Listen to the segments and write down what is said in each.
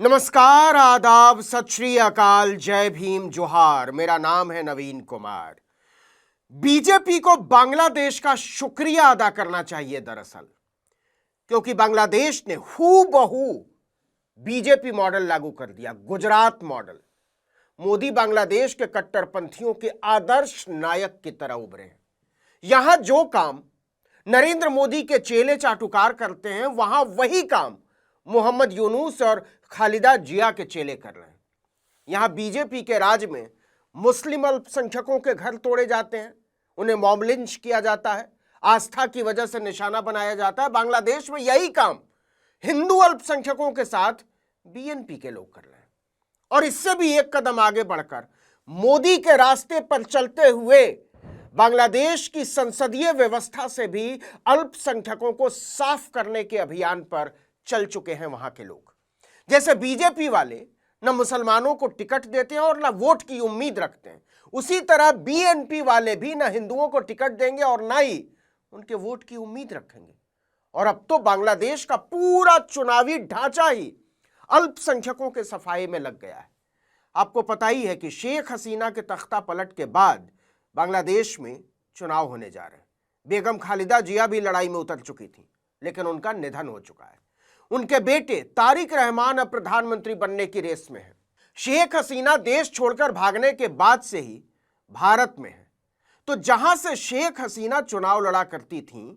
नमस्कार, आदाब, सत श्री अकाल, जय भीम, जोहार। मेरा नाम है नवीन कुमार। बीजेपी को बांग्लादेश का शुक्रिया अदा करना चाहिए दरअसल, क्योंकि बांग्लादेश ने हूबहू बीजेपी मॉडल लागू कर दिया, गुजरात मॉडल। मोदी बांग्लादेश के कट्टरपंथियों के आदर्श नायक की तरह उभरे हैं। यहां जो काम नरेंद्र मोदी के चेले चाटुकार करते हैं, वहां वही काम मोहम्मद यूनुस और खालिदा जिया के चेले कर रहे हैं। यहां बीजेपी के राज में मुस्लिम अल्पसंख्यकों के घर तोड़े जाते हैं, उन्हें मॉब लिंच किया जाता है, आस्था की वजह से निशाना बनाया जाता है। बांग्लादेश में यही काम हिंदू अल्पसंख्यकों के साथ बीएनपी के लोग कर रहे हैं। और इससे भी एक कदम आगे बढ़कर मोदी के रास्ते पर चलते हुए बांग्लादेश की संसदीय व्यवस्था से भी अल्पसंख्यकों को साफ करने के अभियान पर चल चुके हैं वहां के लोग। जैसे बीजेपी वाले न मुसलमानों को टिकट देते हैं और न वोट की उम्मीद रखते हैं, उसी तरह बीएनपी वाले भी न हिंदुओं को टिकट देंगे और न ही उनके वोट की उम्मीद रखेंगे। और अब तो बांग्लादेश का पूरा चुनावी ढांचा ही अल्पसंख्यकों के सफाये में लग गया है। आपको पता ही है कि शेख हसीना के तख्ता पलट के बाद बांग्लादेश में चुनाव होने जा रहे हैं। बेगम खालिदा जिया भी लड़ाई में उतर चुकी थी, लेकिन उनका निधन हो चुका है। उनके बेटे तारिक रहमान अब प्रधानमंत्री बनने की रेस में है। शेख हसीना देश छोड़कर भागने के बाद से ही भारत में है। तो जहां से शेख हसीना चुनाव लड़ा करती थीं,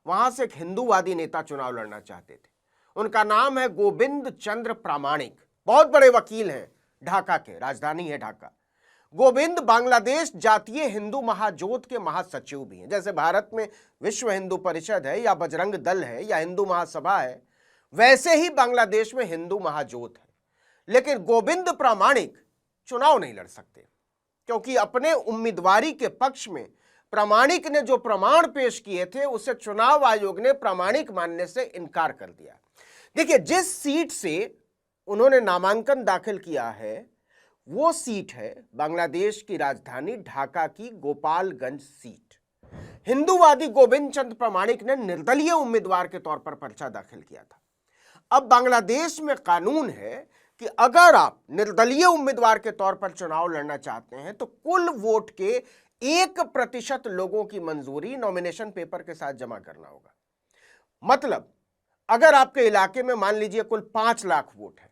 वहां से एक हिंदूवादी नेता चुनाव लड़ना चाहते थे। उनका नाम है गोविंद चंद्र प्रामाणिक। बहुत बड़े वकील हैं, ढाका के, राजधानी है ढाका। गोविंद बांग्लादेश जातीय हिंदू महाजोत के महासचिव भी हैं। जैसे भारत में विश्व हिंदू परिषद है या बजरंग दल है या हिंदू महासभा है, वैसे ही बांग्लादेश में हिंदू महाजोत है। लेकिन गोविंद प्रामाणिक चुनाव नहीं लड़ सकते, क्योंकि अपने उम्मीदवारी के पक्ष में प्रामाणिक ने जो प्रमाण पेश किए थे, उसे चुनाव आयोग ने प्रामाणिक मानने से इनकार कर दिया। देखिए, जिस सीट से उन्होंने नामांकन दाखिल किया है, वो सीट है बांग्लादेश की राजधानी ढाका की गोपालगंज सीट। हिंदूवादी गोविंद चंद्र प्रामाणिक ने निर्दलीय उम्मीदवार के तौर पर पर्चा दाखिल किया था। अब बांग्लादेश में कानून है कि अगर आप निर्दलीय उम्मीदवार के तौर पर चुनाव लड़ना चाहते हैं, तो कुल वोट के 1% लोगों की मंजूरी नॉमिनेशन पेपर के साथ जमा करना होगा। मतलब अगर आपके इलाके में मान लीजिए कुल 5 लाख वोट है,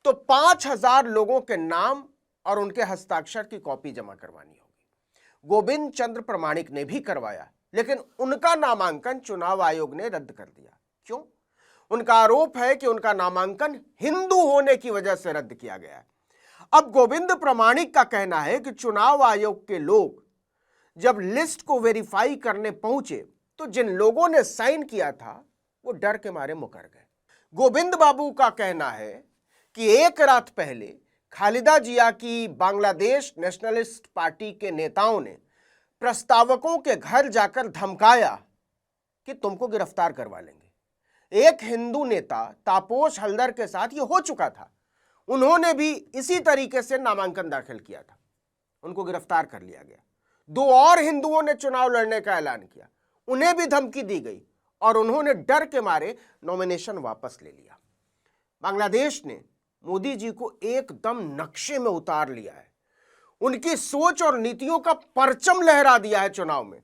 तो 5000 लोगों के नाम और उनके हस्ताक्षर की कॉपी जमा करवानी होगी। गोविंद चंद्र प्रामाणिक ने भी करवाया, लेकिन उनका नामांकन चुनाव आयोग ने रद्द कर दिया। क्यों? उनका आरोप है कि उनका नामांकन हिंदू होने की वजह से रद्द किया गया है। अब गोविंद प्रामाणिक का कहना है कि चुनाव आयोग के लोग जब लिस्ट को वेरीफाई करने पहुंचे, तो जिन लोगों ने साइन किया था वो डर के मारे मुकर गए। गोविंद बाबू का कहना है कि एक रात पहले खालिदा जिया की बांग्लादेश नेशनलिस्ट पार्टी के नेताओं ने प्रस्तावकों के घर जाकर धमकाया कि तुमको गिरफ्तार करवा लेंगे। एक हिंदू नेता तापोश हल्दर के साथ ये हो चुका था। उन्होंने भी इसी तरीके से नामांकन दाखिल किया था, उनको गिरफ्तार कर लिया गया। 2 और हिंदुओं ने चुनाव लड़ने का ऐलान किया, उन्हें भी धमकी दी गई और उन्होंने डर के मारे नॉमिनेशन वापस ले लिया। बांग्लादेश ने मोदी जी को एकदम नक्शे में उतार लिया है। उनकी सोच और नीतियों का परचम लहरा दिया है चुनाव में,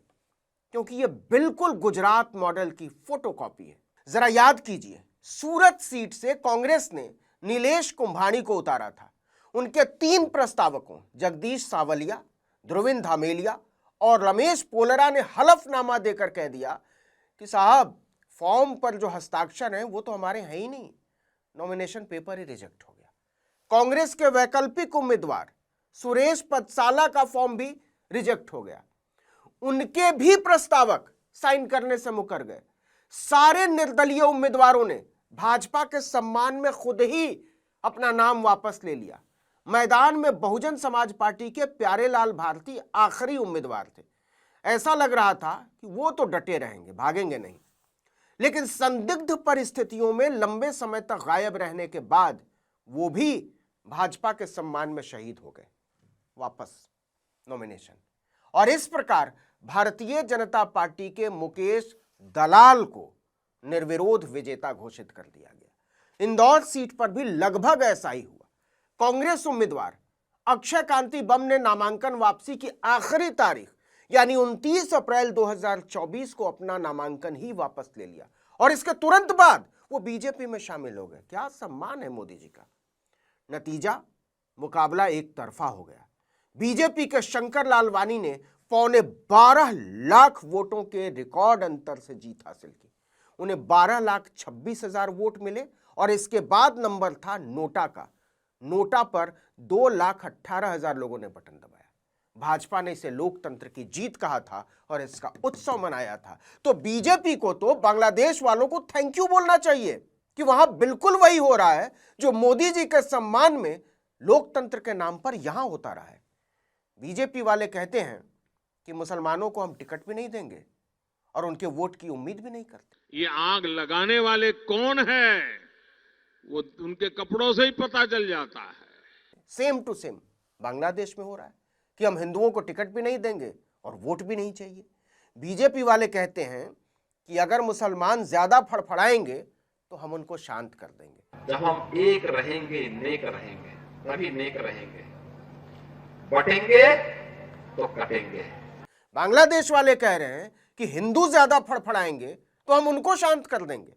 क्योंकि यह बिल्कुल गुजरात मॉडल की फोटोकॉपी है। जरा याद कीजिए, सूरत सीट से कांग्रेस ने नीलेश कुंभानी को उतारा था। उनके 3 प्रस्तावकों जगदीश सावलिया, ध्रुविन धामेलिया और रमेश पोलरा ने हलफनामा देकर कह दिया कि साहब, फॉर्म पर जो हस्ताक्षर हैं वो तो हमारे हैं ही नहीं। नॉमिनेशन पेपर ही रिजेक्ट हो गया। कांग्रेस के वैकल्पिक उम्मीदवार सुरेश पदसाला का फॉर्म भी रिजेक्ट हो गया। उनके भी प्रस्तावक साइन करने से मुकर गए। सारे निर्दलीय उम्मीदवारों ने भाजपा के सम्मान में खुद ही अपना नाम वापस ले लिया। मैदान में बहुजन समाज पार्टी के प्यारेलाल भारती आखिरी उम्मीदवार थे। ऐसा लग रहा था कि वो तो डटे रहेंगे, भागेंगे नहीं। लेकिन संदिग्ध परिस्थितियों में लंबे समय तक गायब रहने के बाद वो भी भाजपा के सम्मान में शहीद हो गए, वापस नॉमिनेशन। और इस प्रकार भारतीय जनता पार्टी के मुकेश दलाल को निर्विरोध विजेता घोषित कर दिया गया। इंदौर सीट पर भी लगभग ऐसा ही हुआ। कांग्रेस उम्मीदवार अक्षय कांति बम ने नामांकन वापसी की आखिरी तारीख यानी 29 अप्रैल 2024 को अपना नामांकन ही वापस ले लिया और इसके तुरंत बाद वो बीजेपी में शामिल हो गए। क्या सम्मान है मोदी जी का। नतीजा, मुकाबला एक तरफा हो गया। बीजेपी के शंकर लालवानी ने 12.25 लाख वोटों के रिकॉर्ड अंतर से जीत हासिल की। उन्हें 12,26,000 वोट मिले और इसके बाद नंबर था नोटा का। नोटा पर 2,18,000 लोगों ने बटन दबाया। भाजपा ने इसे लोकतंत्र की जीत कहा था और इसका उत्सव मनाया था। तो बीजेपी को तो बांग्लादेश वालों को थैंक यू बोलना चाहिए कि वहां बिल्कुल वही हो रहा है जो मोदी जी के सम्मान में लोकतंत्र के नाम पर यहां होता रहा है। बीजेपी वाले कहते हैं कि मुसलमानों को हम टिकट भी नहीं देंगे और उनके वोट की उम्मीद भी नहीं करते। ये आग लगाने वाले कौन है वो उनके कपड़ों से ही पता चल जाता है। सेम टू सेम बांग्लादेश में हो रहा है कि हम हिंदुओं को टिकट भी नहीं देंगे और वोट भी नहीं चाहिए। बीजेपी वाले कहते हैं कि अगर मुसलमान ज्यादा फड़फड़ाएंगे तो हम उनको शांत कर देंगे। जब हम एक रहेंगे, नेक रहेंगे, तभी नेक रहेंगे, बटेंगे तो कटेंगे। बांग्लादेश वाले कह रहे हैं कि हिंदू ज्यादा फड़फड़ाएंगे तो हम उनको शांत कर देंगे।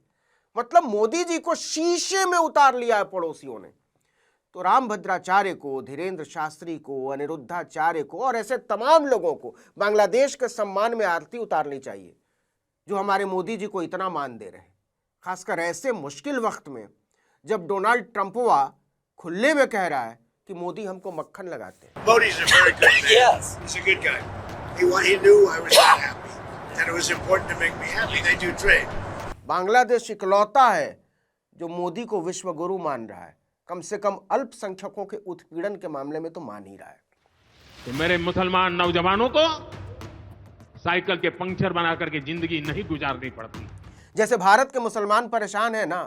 मतलब मोदी जी को शीशे में उतार लिया है पड़ोसियों ने। तो रामभद्राचार्य को, धीरेन्द्र शास्त्री को, अनिरुद्धाचार्य को और ऐसे तमाम लोगों को बांग्लादेश के सम्मान में आरती उतारनी चाहिए जो हमारे मोदी जी को इतना मान दे रहे हैं, खासकर ऐसे मुश्किल वक्त में जब डोनाल्ड ट्रंपवा खुले में कह रहा है कि मोदी हमको मक्खन लगाते हैं। Modi's a very good man. Yes. He's a good guy. He knew I was not happy. And it was important to make me happy. They do trade. Bangladesh इकलौता है जो मोदी को विश्व गुरु मान रहा है। कम से कम अल्पसंख्यकों के उत्पीड़न के मामले में तो मान ही रहा है। तो मेरे मुसलमान नौजवानों को साइकिल के पंक्चर बना करके जिंदगी नहीं गुजारनी पड़ती। जैसे भारत के मुसलमान परेशान है ना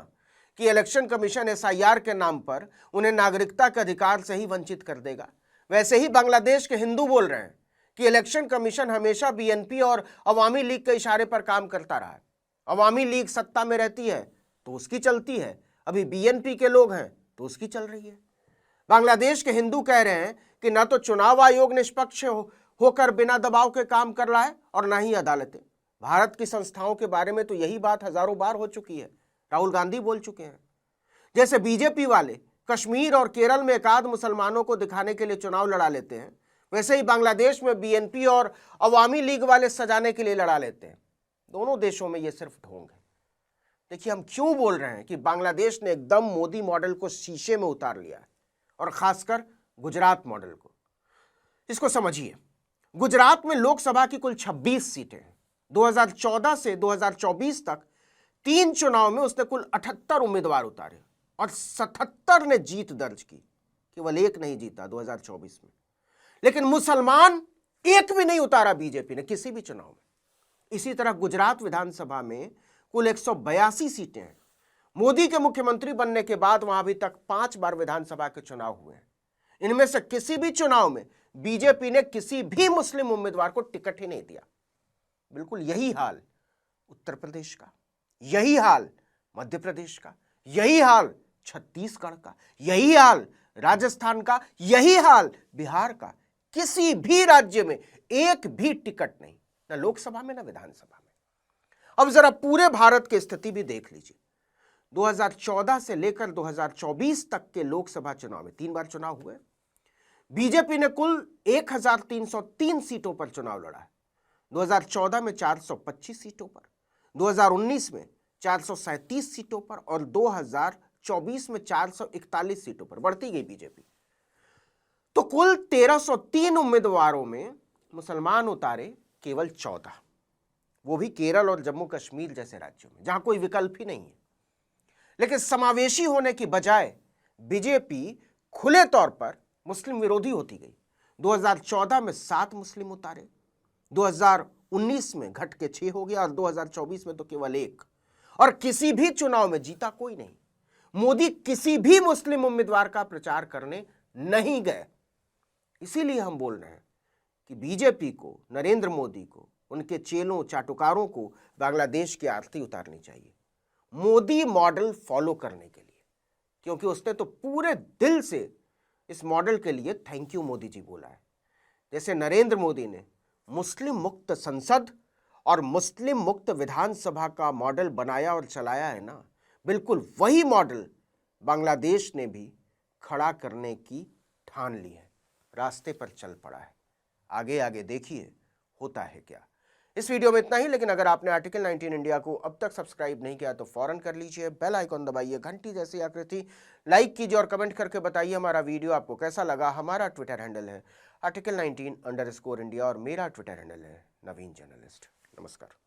कि इलेक्शन कमीशन एसआईआर के नाम पर उन्हें नागरिकता के अधिकार से ही वंचित कर देगा, वैसे ही बांग्लादेश के हिंदू बोल रहे हैं कि इलेक्शन कमीशन हमेशा बीएनपी और अवामी लीग के इशारे पर काम करता रहा है। अवामी लीग सत्ता में रहती है तो उसकी चलती है, अभी बीएनपी के लोग हैं तो उसकी चल रही है। बांग्लादेश के हिंदू कह रहे हैं कि ना तो चुनाव आयोग निष्पक्ष होकर बिना दबाव के काम कर रहा है और ना ही अदालतें। भारत की संस्थाओं के बारे में तो यही बात हजारों बार हो चुकी है, राहुल गांधी बोल चुके हैं। जैसे बीजेपी वाले कश्मीर और केरल में एकाध मुसलमानों को दिखाने के लिए चुनाव लड़ा लेते हैं, वैसे ही बांग्लादेश में बीएनपी और अवामी लीग वाले सजाने के लिए लड़ा लेते हैं। दोनों देशों में यह सिर्फ ढोंग है। देखिए, हम क्यों बोल रहे हैं कि बांग्लादेश ने एकदम मोदी मॉडल को शीशे में उतार लिया है, और खासकर गुजरात मॉडल को। इसको समझिए, गुजरात में लोकसभा की कुल 26 सीटें हैं। 2014 से 2024 तक 3 चुनाव में उसने कुल 78 उम्मीदवार उतारे और 77 ने जीत दर्ज की। केवल एक नहीं जीता 2024 में। लेकिन मुसलमान एक भी नहीं उतारा बीजेपी ने किसी भी चुनाव में। इसी तरह गुजरात विधानसभा में कुल 182 सीटें हैं। मोदी के मुख्यमंत्री बनने के बाद वहां अभी तक 5 बार विधानसभा के चुनाव हुए हैं। इनमें से किसी भी चुनाव में बीजेपी ने किसी भी मुस्लिम उम्मीदवार को टिकट ही नहीं दिया। बिल्कुल यही हाल उत्तर प्रदेश का, यही हाल मध्य प्रदेश का, यही हाल छत्तीसगढ़ का, यही हाल राजस्थान का, यही हाल बिहार का। किसी भी राज्य में एक भी टिकट नहीं, ना लोकसभा में ना विधानसभा में। अब जरा पूरे भारत की स्थिति भी देख लीजिए। 2014 से लेकर 2024 तक के लोकसभा चुनाव में 3 बार चुनाव हुए। बीजेपी ने कुल 1303 सीटों पर चुनाव लड़ा है। 2014 में 425 सीटों पर, 2019 में 437 सीटों पर और 2024 में 441 सीटों पर बढ़ती गई बीजेपी। तो कुल 1303 उम्मीदवारों में मुसलमान उतारे केवल 14, वो भी केरल और जम्मू कश्मीर जैसे राज्यों में जहां कोई विकल्प ही नहीं है। लेकिन समावेशी होने की बजाय बीजेपी खुले तौर पर मुस्लिम विरोधी होती गई। 2014 में 7 मुस्लिम उतारे, 2019 में घट के 6 हो गया और 2024 में तो केवल 1। और किसी भी चुनाव में जीता कोई नहीं। मोदी किसी भी मुस्लिम उम्मीदवार का प्रचार करने नहीं गए। इसीलिए हम बोल रहे हैं कि बीजेपी को, नरेंद्र मोदी को, उनके चेलों चाटुकारों को बांग्लादेश की आरती उतारनी चाहिए मोदी मॉडल फॉलो करने के लिए। क्योंकि उसने तो पूरे दिल से इस मॉडल के लिए थैंक यू मोदी जी बोला है। जैसे नरेंद्र मोदी ने मुस्लिम मुक्त संसद और मुस्लिम मुक्त विधानसभा का मॉडल बनाया और चलाया है ना, बिल्कुल वही मॉडल बांग्लादेश ने भी खड़ा करने की ठान ली है, रास्ते पर चल पड़ा है। आगे आगे देखिए होता है क्या। इस वीडियो में इतना ही, लेकिन अगर आपने आर्टिकल 19 इंडिया को अब तक सब्सक्राइब नहीं किया तो फौरन कर लीजिए, बेल आइकॉन दबाइए, घंटी जैसी आकृति लाइक कीजिए और कमेंट करके बताइए हमारा वीडियो आपको कैसा लगा। हमारा ट्विटर हैंडल है article19_India और मेरा ट्विटर हैंडल है नवीन जर्नलिस्ट। नमस्कार।